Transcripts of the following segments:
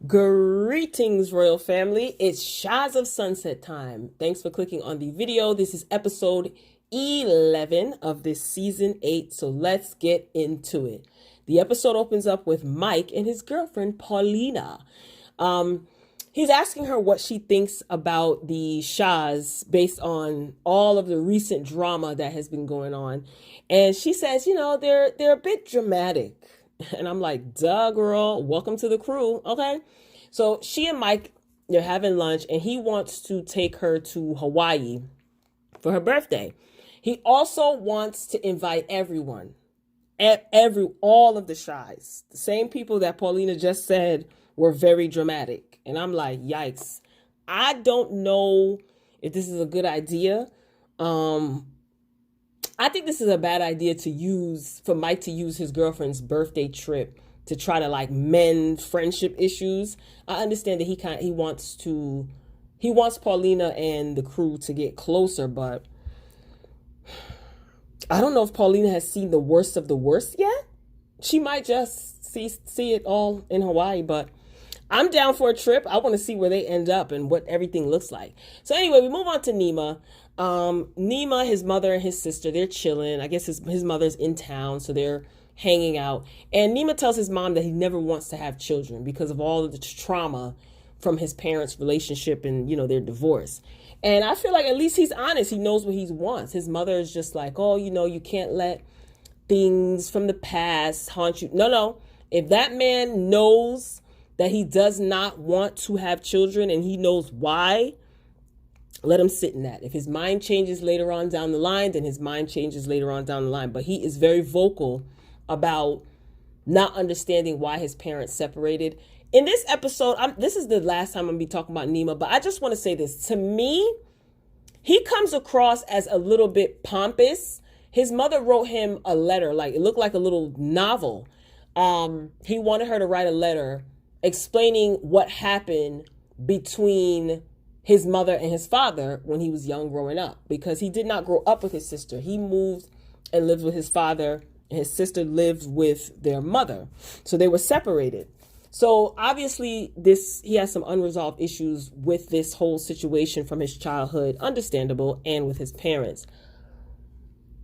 Greetings, royal family. It's Shahs of Sunset time. Thanks for clicking on the video. This is episode 11 of this season 8. So let's get into it. The episode opens up with Mike and his girlfriend, Paulina. He's asking her what she thinks about the Shahs based on all of the recent drama that has been going on. And she says, they're a bit dramatic. And I'm like, duh, girl, welcome to the crew. Okay. So she and Mike, they're having lunch and he wants to take her to Hawaii for her birthday. He also wants to invite everyone, all of the Shahs, the same people that Paulina just said were very dramatic. And I'm like, yikes. I don't know if this is a good idea. I think this is a bad idea for Mike to use his girlfriend's birthday trip to try to mend friendship issues. I understand that he wants Paulina and the crew to get closer, but I don't know if Paulina has seen the worst of the worst yet. She might just see it all in Hawaii, but I'm down for a trip. I want to see where they end up and what everything looks like. So anyway, we move on to Nima. Nima, his mother and his sister, they're chilling. I guess his mother's in town, so they're hanging out. And Nima tells his mom that he never wants to have children because of all of the trauma from his parents' relationship and, their divorce. And I feel like at least he's honest. He knows what he wants. His mother is just like, oh, you can't let things from the past haunt you. No. If that man knows that he does not want to have children and he knows why, let him sit in that. If his mind changes later on down the line, then his mind changes later on down the line. But he is very vocal about not understanding why his parents separated. In this episode, this is the last time I'm going to be talking about Nima, but I just want to say this. To me, he comes across as a little bit pompous. His mother wrote him a letter, it looked like a little novel. He wanted her to write a letter explaining what happened between his mother and his father when he was young growing up, because he did not grow up with his sister. He moved and lived with his father, and his sister lived with their mother. So they were separated. So obviously he has some unresolved issues with this whole situation from his childhood, understandable, and with his parents.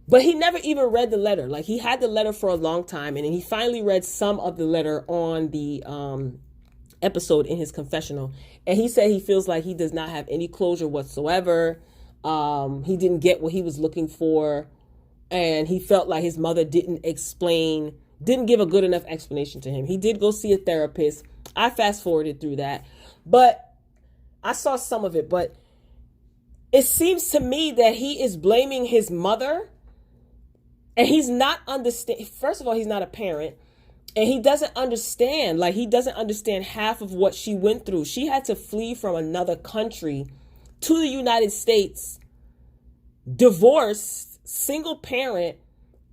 But he never even read the letter. He had the letter for a long time, and then he finally read some of the letter on the episode in his confessional. And he said he feels like he does not have any closure whatsoever. He didn't get what he was looking for. And he felt like his mother didn't give a good enough explanation to him. He did go see a therapist. I fast forwarded through that, but I saw some of it. But it seems to me that he is blaming his mother. And he's not understand. First of all, he's not a parent, and he doesn't understand. He doesn't understand half of what she went through. She had to flee from another country to the United States, divorced, single parent,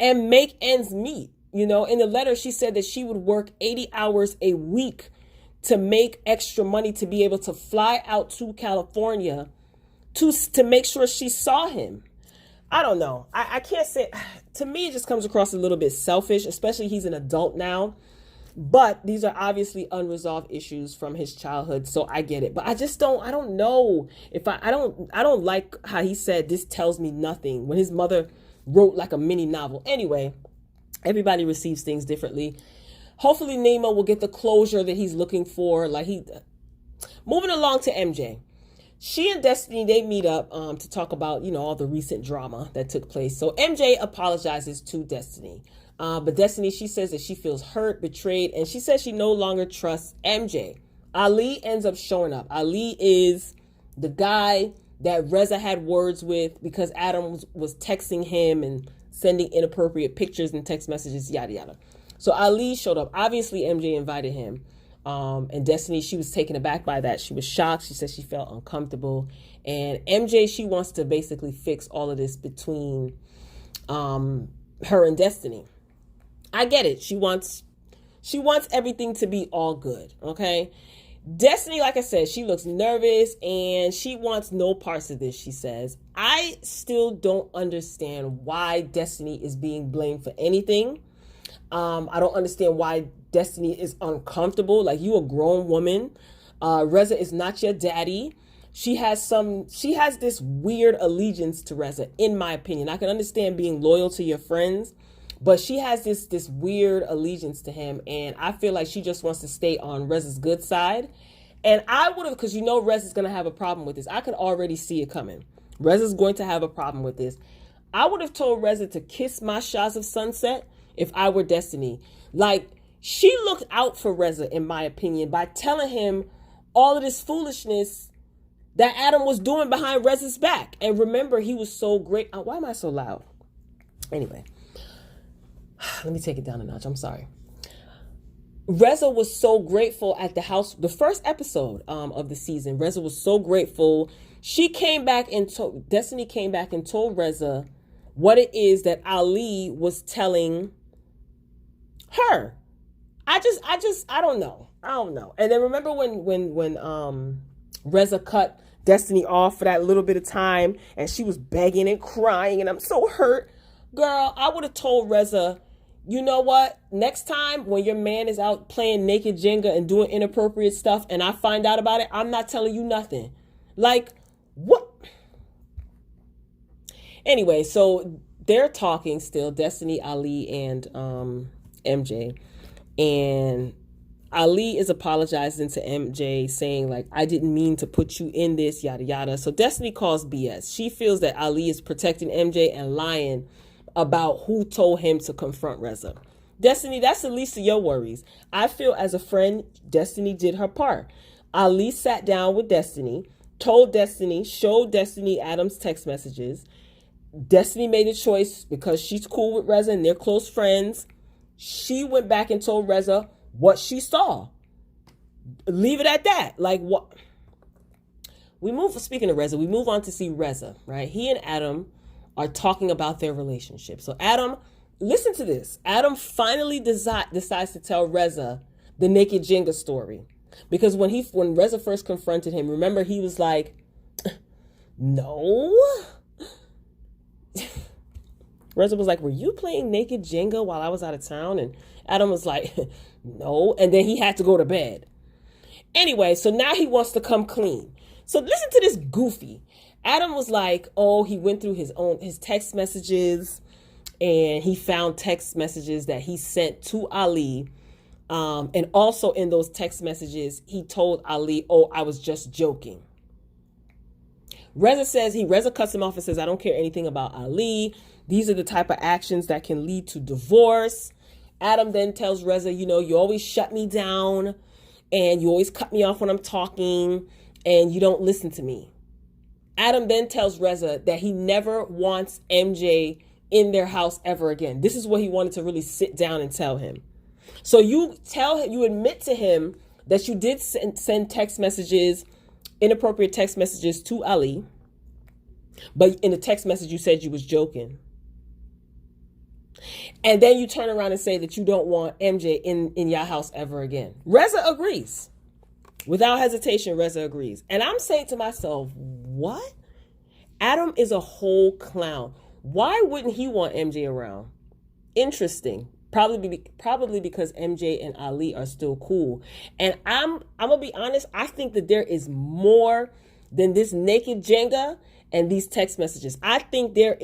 and make ends meet. In the letter, she said that she would work 80 hours a week to make extra money to be able to fly out to California to make sure she saw him. I don't know. I can't say. To me, it just comes across a little bit selfish, especially he's an adult now. But these are obviously unresolved issues from his childhood, so I get it. But I don't know if I don't like how he said this tells me nothing when his mother wrote a mini novel. Anyway, everybody receives things differently. Hopefully Nemo will get the closure that he's looking for. Moving along to MJ. She and Destiny, they meet up to talk about, all the recent drama that took place. So MJ apologizes to Destiny. But Destiny, she says that she feels hurt, betrayed, and she says she no longer trusts MJ. Ali ends up showing up. Ali is the guy that Reza had words with because Adam was texting him and sending inappropriate pictures and text messages, yada, yada. So Ali showed up. Obviously, MJ invited him. And Destiny, she was taken aback by that. She was shocked. She said she felt uncomfortable. And MJ, she wants to basically fix all of this between her and Destiny. I get it. She wants everything to be all good. Okay. Destiny, like I said, she looks nervous and she wants no parts of this, she says. I still don't understand why Destiny is being blamed for anything. I don't understand why Destiny is uncomfortable. Like, you a grown woman. Reza is not your daddy. She has this weird allegiance to Reza, in my opinion. I can understand being loyal to your friends, but she has this weird allegiance to him, and I feel like she just wants to stay on Reza's good side. And I would have, because Reza's going to have a problem with this. I could already see it coming. Reza's going to have a problem with this. I would have told Reza to kiss my Shahs of Sunset if I were Destiny. Like, she looked out for Reza, in my opinion, by telling him all of this foolishness that Adam was doing behind Reza's back. And remember, he was so great. Why am I so loud? Anyway, let me take it down a notch. I'm sorry. Reza was so grateful at the house, the first episode of the season. Reza was so grateful. Destiny came back and told Reza what it is that Ali was telling her. I don't know. And then remember when Reza cut Destiny off for that little bit of time, and she was begging and crying, and I'm so hurt. Girl, I would have told Reza, you know what? Next time when your man is out playing naked Jenga and doing inappropriate stuff and I find out about it, I'm not telling you nothing. Like, what? Anyway, so they're talking still, Destiny, Ali, and MJ. And Ali is apologizing to MJ, saying, like, I didn't mean to put you in this, yada, yada. So Destiny calls BS. She feels that Ali is protecting MJ and lying about who told him to confront Reza. Destiny, that's the least of your worries. I feel as a friend, Destiny did her part. Ali sat down with Destiny, showed Destiny Adam's text messages. Destiny made a choice because she's cool with Reza and they're close friends. She went back and told Reza what she saw. Leave it at that. Like, what? Speaking of Reza, we move on to see Reza, right? He and Adam are talking about their relationship. So Adam, listen to this. Adam finally decides to tell Reza the naked Jenga story. Because when Reza first confronted him, remember, he was like, no. Reza was like, were you playing naked Jenga while I was out of town? And Adam was like, no. And then he had to go to bed. Anyway, so now he wants to come clean. So listen to this goofy. Adam was like, oh, he went through his text messages, and he found text messages that he sent to Ali. And also in those text messages, he told Ali, oh, I was just joking. Reza cuts him off and says, I don't care anything about Ali. These are the type of actions that can lead to divorce. Adam then tells Reza, you always shut me down and you always cut me off when I'm talking and you don't listen to me. Adam then tells Reza that he never wants MJ in their house ever again. This is what he wanted to really sit down and tell him. So you admit to him that you did send text messages, inappropriate text messages to Ali, but in the text message you said you was joking. And then you turn around and say that you don't want MJ in your house ever again. Reza agrees. Without hesitation, Reza agrees. And I'm saying to myself, what? Adam is a whole clown. Why wouldn't he want MJ around? Interesting. Probably because MJ and Ali are still cool. And I'm going to be honest, I think that there is more than this naked Jenga and these text messages. I think there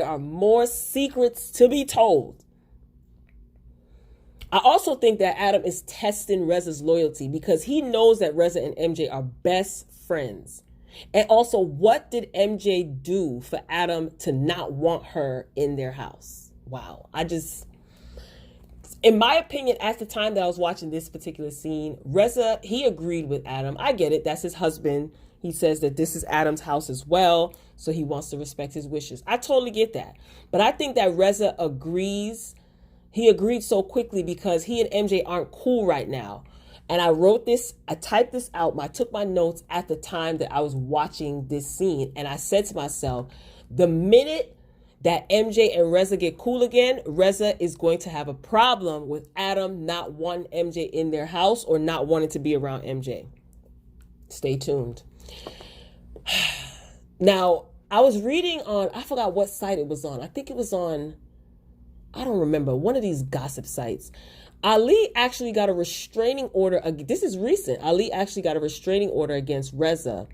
are more secrets to be told. I also think that Adam is testing Reza's loyalty because he knows that Reza and MJ are best friends. And also, what did MJ do for Adam to not want her in their house? Wow. In my opinion, at the time that I was watching this particular scene, Reza, he agreed with Adam. I get it. That's his husband. He says that this is Adam's house as well, so he wants to respect his wishes. I totally get that. But I think that Reza agrees. He agreed so quickly because he and MJ aren't cool right now. And I typed this out. I took my notes at the time that I was watching this scene. And I said to myself, the minute that MJ and Reza get cool again, Reza is going to have a problem with Adam not wanting MJ in their house or not wanting to be around MJ. Stay tuned. Now, I was reading on, I forgot what site it was on. I think it was on, I don't remember, one of these gossip sites. Ali actually got a restraining order. This is recent. Ali actually got a restraining order against Reza.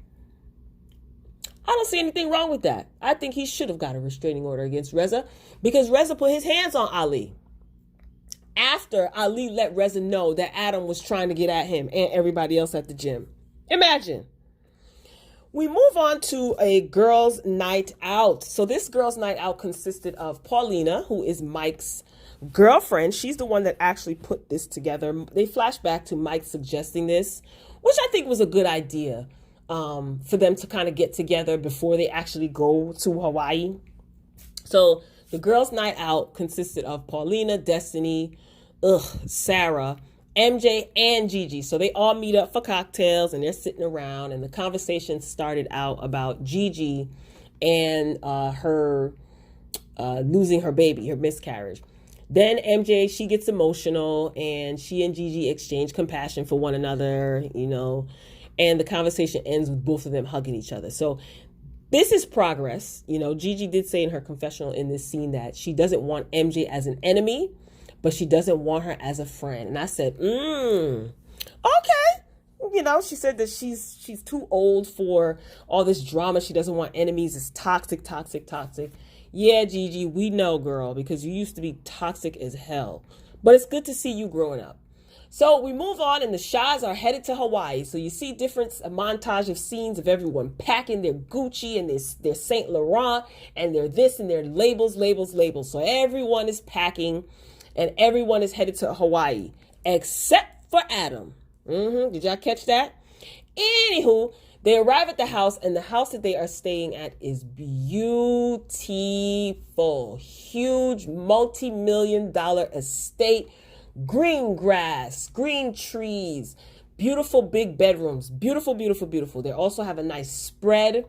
I don't see anything wrong with that. I think he should have got a restraining order against Reza because Reza put his hands on Ali after Ali let Reza know that Adam was trying to get at him and everybody else at the gym. Imagine. We move on to a girls' night out. So this girls' night out consisted of Paulina, who is Mike's girlfriend. She's the one that actually put this together. They flash back to Mike suggesting this, which I think was a good idea for them to kind of get together before they actually go to Hawaii. So the girls' night out consisted of Paulina, Destiny, Sarah, MJ, and Gigi. So they all meet up for cocktails and they're sitting around, and the conversation started out about Gigi and her losing her baby, her miscarriage. Then MJ, she gets emotional and she and Gigi exchange compassion for one another, and the conversation ends with both of them hugging each other. So this is progress. Gigi did say in her confessional in this scene that she doesn't want MJ as an enemy, but she doesn't want her as a friend. And I said, okay. She said that she's too old for all this drama. She doesn't want enemies. It's toxic. Yeah, Gigi, we know, girl, because you used to be toxic as hell. But it's good to see you growing up. So we move on, and the Shahs are headed to Hawaii. So you see a montage of scenes of everyone packing their Gucci and their Saint Laurent and their this and their labels. So everyone is packing. And everyone is headed to Hawaii, except for Adam. Did y'all catch that? Anywho, they arrive at the house, and the house that they are staying at is beautiful. Huge, multi-million-dollar estate. Green grass, green trees, beautiful big bedrooms. Beautiful. They also have a nice spread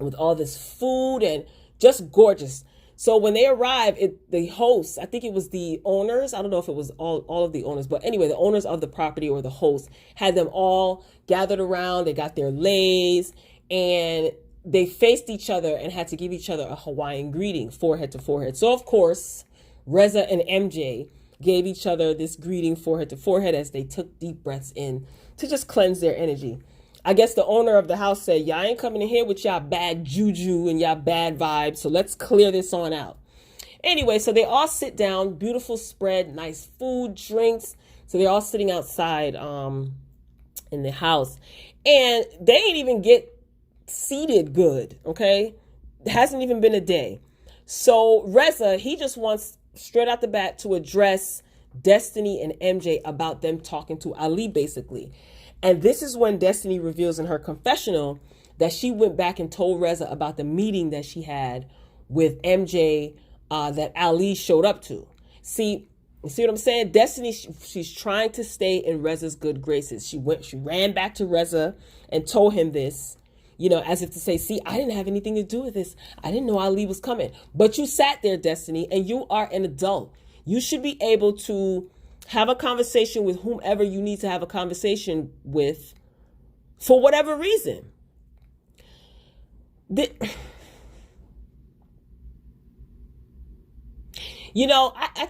with all this food and just gorgeous. So when they arrive, the hosts, I think it was the owners, I don't know if it was all of the owners, but anyway, the owners of the property or the host had them all gathered around. They got their leis and they faced each other and had to give each other a Hawaiian greeting, forehead to forehead. So of course, Reza and MJ gave each other this greeting, forehead to forehead, as they took deep breaths in to just cleanse their energy. I guess the owner of the house said, y'all ain't coming in here with y'all bad juju and y'all bad vibes, so let's clear this on out. Anyway, so they all sit down, beautiful spread, nice food, drinks. So they're all sitting outside in the house. And they ain't even get seated good, okay? It hasn't even been a day. So Reza, he just wants straight out the bat to address Destiny and MJ about them talking to Ali, basically. And this is when Destiny reveals in her confessional that she went back and told Reza about the meeting that she had with MJ that Ali showed up to. See what I'm saying? Destiny, she's trying to stay in Reza's good graces. She ran back to Reza and told him this, as if to say, see, I didn't have anything to do with this. I didn't know Ali was coming. But you sat there, Destiny, and you are an adult. You should be able to have a conversation with whomever you need to have a conversation with for whatever reason. I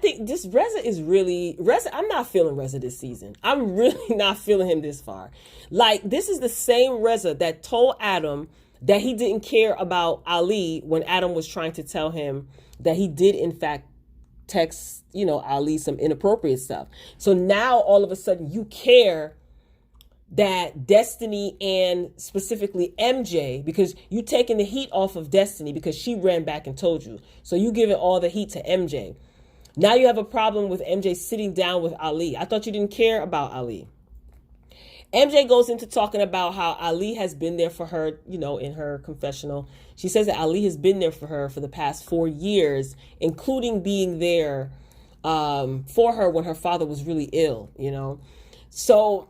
think this Reza is really, I'm not feeling Reza this season. I'm really not feeling him this far. Like, this is the same Reza that told Adam that he didn't care about Ali when Adam was trying to tell him that he did, in fact, text, Ali some inappropriate stuff. So now all of a sudden you care that Destiny and specifically MJ, because you taking the heat off of Destiny because she ran back and told you. So you giving all the heat to MJ. Now you have a problem with MJ sitting down with Ali. I thought you didn't care about Ali. MJ goes into talking about how Ali has been there for her, in her confessional. She says that Ali has been there for her for the past 4 years, including being there for her when her father was really ill, So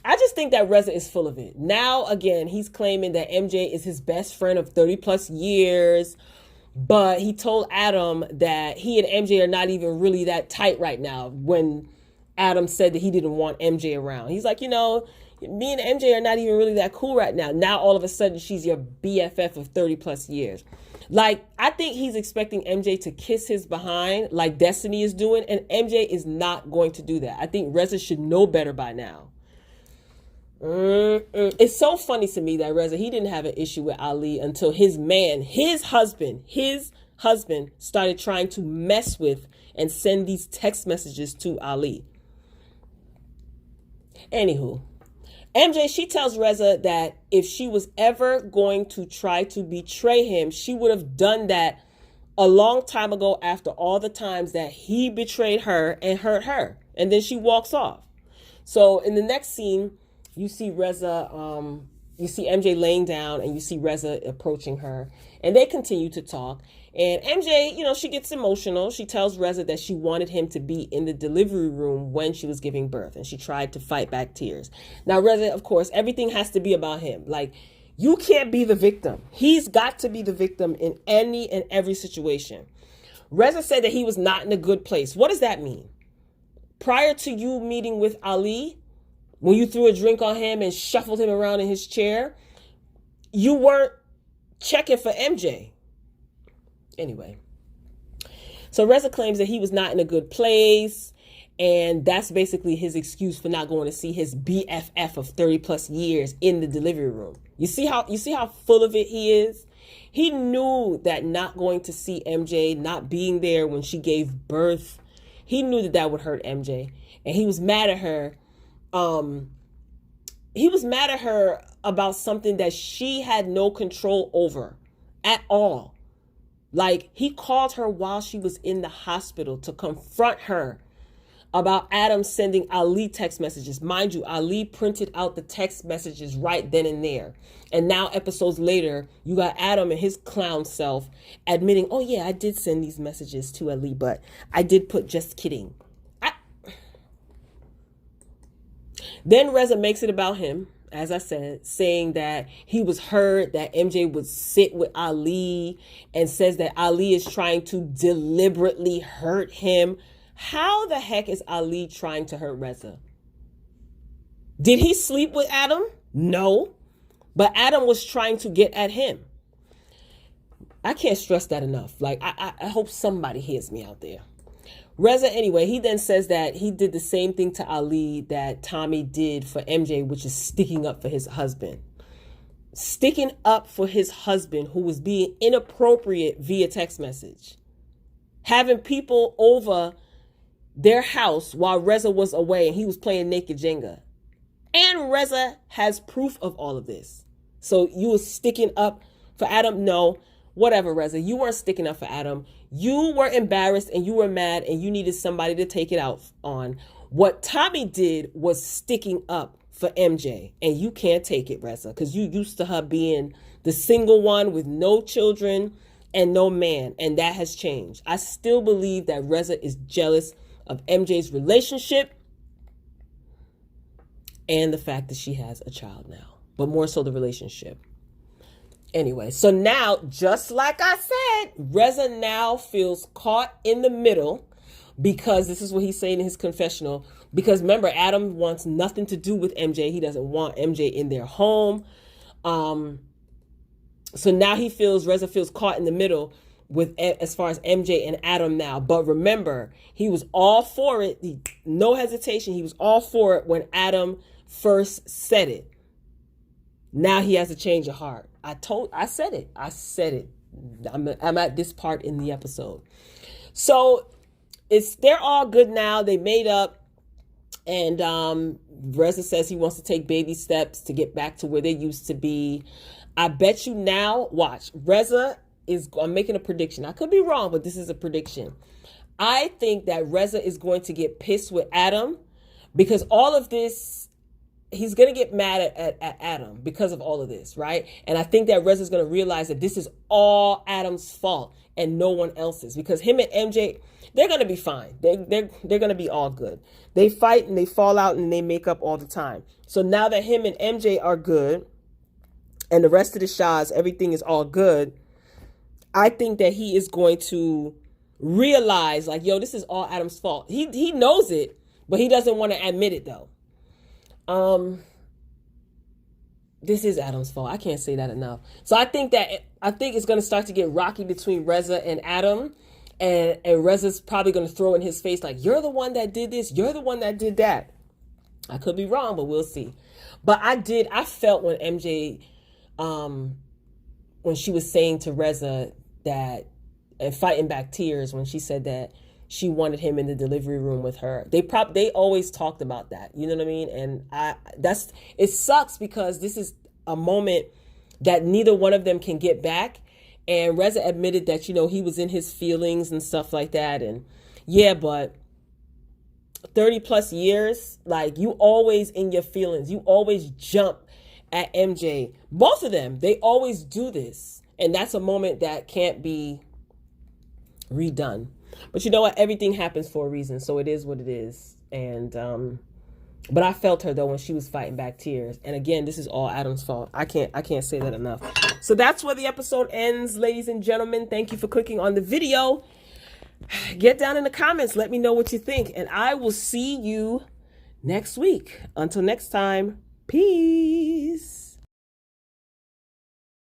I just think that Reza is full of it. Now, again, he's claiming that MJ is his best friend of 30 plus years, but he told Adam that he and MJ are not even really that tight right now when Adam said that he didn't want MJ around. He's like, me and MJ are not even really that cool right now. Now all of a sudden she's your BFF of 30 plus years. Like, I think he's expecting MJ to kiss his behind like Destiny is doing, and MJ is not going to do that. I think Reza should know better by now. It's so funny to me that Reza, he didn't have an issue with Ali until his husband started trying to mess with and send these text messages to Ali. Anywho, MJ, she tells Reza that if she was ever going to try to betray him, she would have done that a long time ago after all the times that he betrayed her and hurt her. And then she walks off. So in the next scene, you see Reza, you see MJ laying down and you see Reza approaching her. And they continue to talk. And MJ, she gets emotional. She tells Reza that she wanted him to be in the delivery room when she was giving birth. And she tried to fight back tears. Now, Reza, of course, everything has to be about him. Like, you can't be the victim. He's got to be the victim in any and every situation. Reza said that he was not in a good place. What does that mean? Prior to you meeting with Ali, when you threw a drink on him and shuffled him around in his chair, you weren't checking for MJ. Anyway, so Reza claims that he was not in a good place, and that's basically his excuse for not going to see his BFF of 30 plus years in the delivery room. You see how full of it he is? He knew that not going to see MJ, not being there when she gave birth, he knew that would hurt MJ, and he was mad at her. He was mad at her about something that she had no control over at all. Like, he called her while she was in the hospital to confront her about Adam sending Ali text messages. Mind you, Ali printed out the text messages right then and there. And now, episodes later, you got Adam and his clown self admitting, oh yeah, I did send these messages to Ali, but I did put just kidding. Then Reza makes it about him, as I said, saying that he was hurt that MJ would sit with Ali, and says that Ali is trying to deliberately hurt him. How the heck is Ali trying to hurt Reza? Did he sleep with Adam? No. But Adam was trying to get at him. I can't stress that enough. Like, I hope somebody hears me out there. Reza, anyway, he then says that he did the same thing to Ali that Tommy did for MJ, which is sticking up for his husband. Sticking up for his husband who was being inappropriate via text message. Having people over their house while Reza was away and he was playing naked Jenga. And Reza has proof of all of this. So you were sticking up for Adam? No. Whatever, Reza. You weren't sticking up for Adam. You were embarrassed and you were mad and you needed somebody to take it out on. What Tommy did was sticking up for MJ. And you can't take it, Reza, because you used to her being the single one with no children and no man. And that has changed. I still believe that Reza is jealous of MJ's relationship and the fact that she has a child now. But more so the relationship. Anyway, so now, just like I said, Reza now feels caught in the middle because this is what he's saying in his confessional. Because remember, Adam wants nothing to do with MJ. He doesn't want MJ in their home. So now Reza feels caught in the middle with as far as MJ and Adam now. But remember, he was all for it. No hesitation. He was all for it when Adam first said it. Now he has a change of heart. I said it. I'm at this part in the episode. So they're all good now. They made up. And Reza says he wants to take baby steps to get back to where they used to be. I bet you now, watch, I'm making a prediction. I could be wrong, but this is a prediction. I think that Reza is going to get pissed with Adam because all of this, he's going to get mad at Adam because of all of this, right? And I think that Reza's going to realize that this is all Adam's fault and no one else's, because him and MJ, they're going to be fine. They're going to be all good. They fight and they fall out and they make up all the time. So now that him and MJ are good and the rest of the Shahs, everything is all good, I think that he is going to realize, like, yo, this is all Adam's fault. He knows it, But he doesn't want to admit it though. This is Adam's fault. I can't say that enough. So I think it's going to start to get rocky between Reza and Adam. And Reza's probably going to throw in his face like, you're the one that did this. You're the one that did that. I could be wrong, but we'll see. But I felt when MJ, when she was saying to Reza that, and fighting back tears when she said that she wanted him in the delivery room with her. They always talked about that. You know what I mean? And it sucks because this is a moment that neither one of them can get back. And Reza admitted that, you know, he was in his feelings and stuff like that. And yeah, but 30 plus years, like, you always in your feelings. You always jump at MJ. Both of them, they always do this. And that's a moment that can't be redone. But you know what? Everything happens for a reason. So it is what it is. And, but I felt her though when she was fighting back tears. And again, this is all Adam's fault. I can't say that enough. So that's where the episode ends, ladies and gentlemen. Thank you for clicking on the video. Get down in the comments. Let me know what you think. And I will see you next week. Until next time, peace.